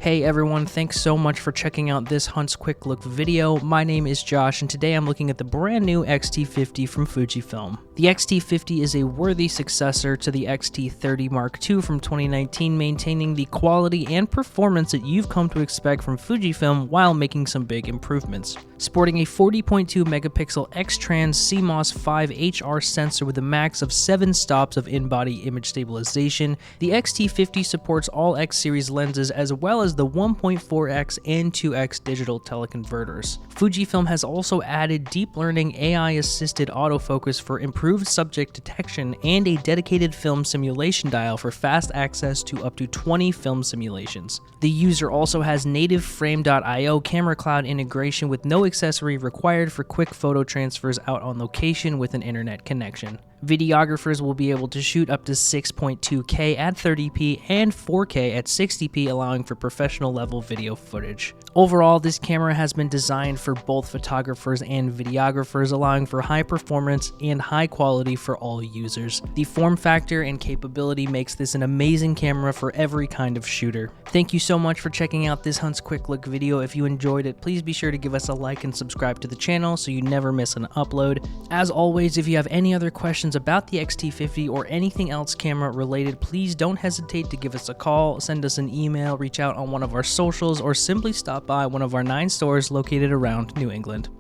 Hey everyone, thanks so much for checking out this Hunt's Quick Look video. My name is Josh and today I'm looking at the brand new X-T50 from Fujifilm. The X-T50 is a worthy successor to the X-T30 Mark II from 2019, maintaining the quality and performance that you've come to expect from Fujifilm while making some big improvements. Sporting a 40.2 megapixel X-Trans CMOS 5 HR sensor with a max of 7 stops of in-body image stabilization, the X-T50 supports all X series lenses as well as the 1.4x and 2x digital teleconverters. Fujifilm has also added deep learning AI-assisted autofocus for improved subject detection and a dedicated film simulation dial for fast access to up to 20 film simulations. The user also has native Frame.io camera cloud integration with no accessory required for quick photo transfers out on location with an internet connection. Videographers will be able to shoot up to 6.2K at 30p and 4K at 60p, allowing for professional level video footage. Overall, this camera has been designed for both photographers and videographers, allowing for high performance and high quality for all users. The form factor and capability makes this an amazing camera for every kind of shooter. Thank you so much for checking out this Hunt's Quick Look video. If you enjoyed it, please be sure to give us a like and subscribe to the channel so you never miss an upload. As always, if you have any other questions about the X-T50 or anything else camera related, please don't hesitate to give us a call, send us an email, reach out on one of our socials, or simply stop by one of our 9 stores located around New England.